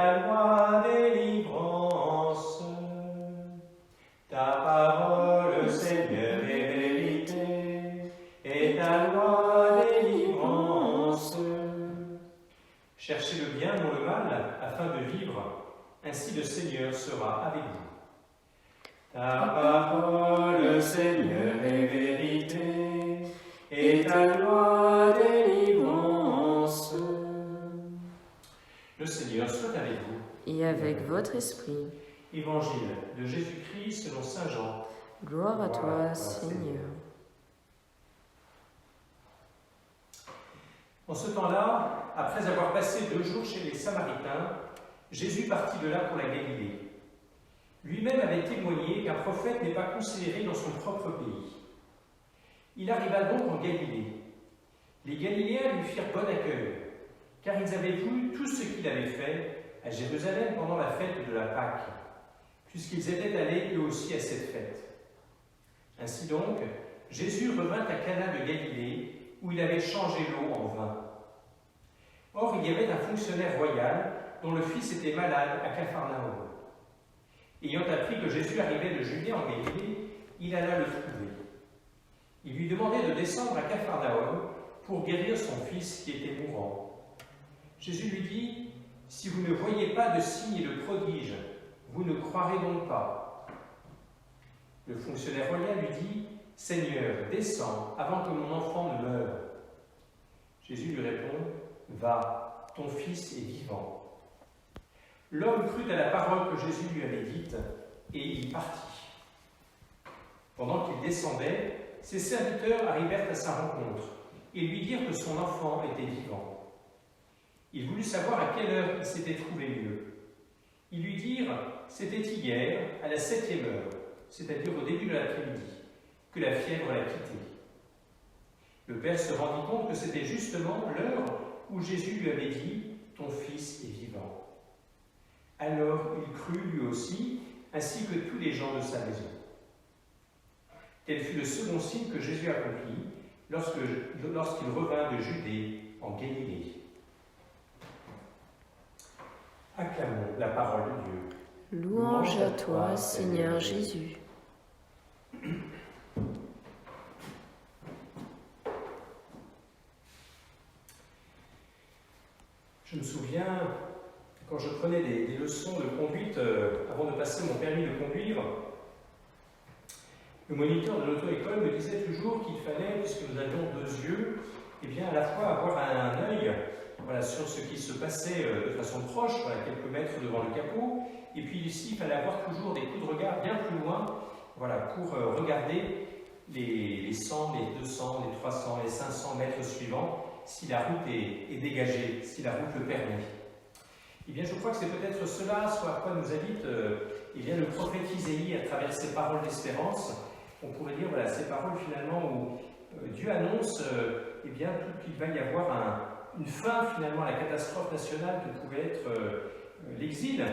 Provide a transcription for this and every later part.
ta loi délivrance. Ta parole, Seigneur, est vérité, et ta loi délivrance. Cherchez le bien, non le mal, afin de vivre, ainsi le Seigneur sera avec vous. Ta parole, Seigneur, est vérité, et ta loi délivrance. Le Seigneur soit avec vous. Et avec votre esprit. Évangile de Jésus-Christ selon saint Jean. Gloire à toi, Seigneur. En ce temps-là, après avoir passé 2 jours chez les Samaritains, Jésus partit de là pour la Galilée. Lui-même avait témoigné qu'un prophète n'est pas considéré dans son propre pays. Il arriva donc en Galilée. Les Galiléens lui firent bon accueil, car ils avaient vu tout ce qu'il avait fait à Jérusalem pendant la fête de la Pâque, puisqu'ils étaient allés eux aussi à cette fête. Ainsi donc, Jésus revint à Cana de Galilée, où il avait changé l'eau en vin. Or, il y avait un fonctionnaire royal dont le fils était malade à Capharnaüm. Ayant appris que Jésus arrivait de Judée en Galilée, il alla le trouver. Il lui demandait de descendre à Capharnaüm pour guérir son fils qui était mourant. Jésus lui dit : « Si vous ne voyez pas de signes et de prodiges, vous ne croirez donc pas. » Le fonctionnaire royal lui dit : « Seigneur, descends avant que mon enfant ne meure. » Jésus lui répond : « Va, ton fils est vivant. » L'homme crut à la parole que Jésus lui avait dite, et il partit. Pendant qu'il descendait, ses serviteurs arrivèrent à sa rencontre, et lui dirent que son enfant était vivant. Il voulut savoir à quelle heure il s'était trouvé mieux. Ils lui dirent : « C'était hier, à la 7e heure, c'est-à-dire au début de l'après-midi, que la fièvre l'a quitté. » Le père se rendit compte que c'était justement l'heure où Jésus lui avait dit : « Ton fils est vivant. » Alors il crut lui aussi, ainsi que tous les gens de sa maison. Tel fut le second signe que Jésus accomplit lorsqu'il revint de Judée en Galilée. Acclamons la parole de Dieu. Louange à toi, Seigneur Jésus. Je me souviens, quand je prenais des leçons de conduite avant de passer mon permis de conduire, le moniteur de l'auto-école me disait toujours qu'il fallait, puisque nous avions 2 yeux, eh bien à la fois avoir un œil sur ce qui se passait de façon proche, quelques mètres devant le capot, et puis ici il fallait avoir toujours des coups de regard bien plus loin, pour regarder les 100, les 200, les 300, les 500 mètres suivants, si la route est dégagée, si la route le permet. Eh bien, je crois que c'est peut-être cela, soit à quoi nous invite le prophète Isaïe à travers ses paroles d'espérance. On pourrait dire, ces paroles finalement où Dieu annonce qu'il va y avoir une fin finalement à la catastrophe nationale que pouvait être l'exil.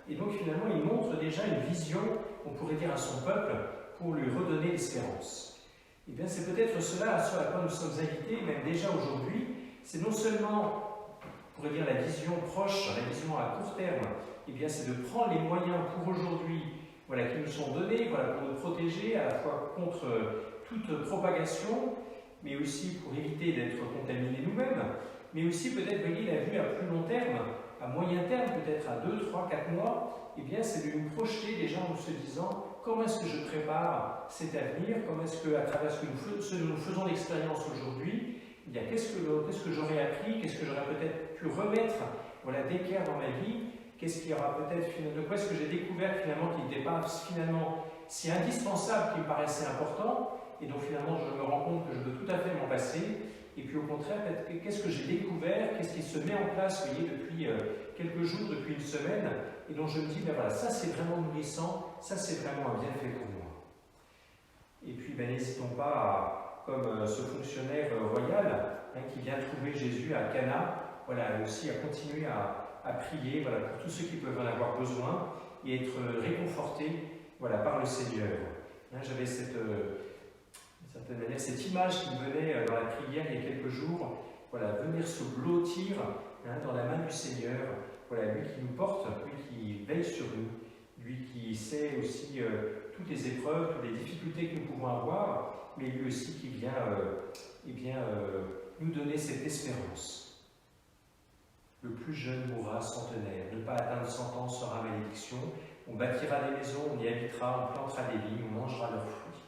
Et donc finalement, il montre déjà une vision, on pourrait dire, à son peuple pour lui redonner l'espérance. Eh bien, c'est peut-être cela à quoi nous sommes invités, même déjà aujourd'hui. C'est non seulement, on pourrait dire, la vision proche, la vision à court terme, c'est de prendre les moyens pour aujourd'hui, qui nous sont donnés, pour nous protéger à la fois contre toute propagation, mais aussi pour éviter d'être contaminés nous-mêmes, mais aussi peut-être, la vue à plus long terme, à moyen terme, peut-être à 2, 3, 4 mois, c'est de nous projeter déjà en se disant comment est-ce que je prépare cet avenir, comment est-ce que, à travers ce que nous faisons l'expérience aujourd'hui, qu'est-ce que j'aurais appris, qu'est-ce que j'aurais peut-être pu remettre d'équerre dans ma vie, qu'est-ce qu'il y aura peut-être, de quoi est-ce que j'ai découvert finalement qui n'était pas finalement si indispensable qu'il me paraissait important, et donc finalement je me rends compte que je peux tout à fait m'en passer, et puis au contraire, qu'est-ce que j'ai découvert, qu'est-ce qui se met en place, depuis quelques jours, depuis une semaine, et dont je me dis, ça c'est vraiment nourrissant, ça c'est vraiment un bienfait pour moi. Et puis n'hésitons pas, comme ce fonctionnaire royal qui vient trouver Jésus à Cana, aussi à continuer à prier pour tous ceux qui peuvent en avoir besoin et être réconfortés par le Seigneur. J'avais d'une certaine manière cette image qui me venait dans la prière il y a quelques jours, venir se blottir dans la main du Seigneur voilà, lui qui nous porte, lui qui veille sur nous, lui qui sait aussi toutes les épreuves, toutes les difficultés que nous pouvons avoir, mais lui aussi qui vient nous donner cette espérance. Le plus jeune mourra centenaire, ne pas atteindre 100 ans sera malédiction, on bâtira des maisons, on y habitera, on plantera des vignes, on mangera leurs fruits.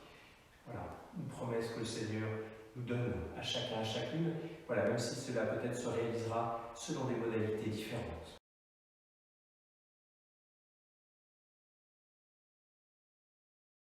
Voilà, une promesse que le Seigneur nous donne à chacun, à chacune, voilà, même si cela peut-être se réalisera selon des modalités différentes.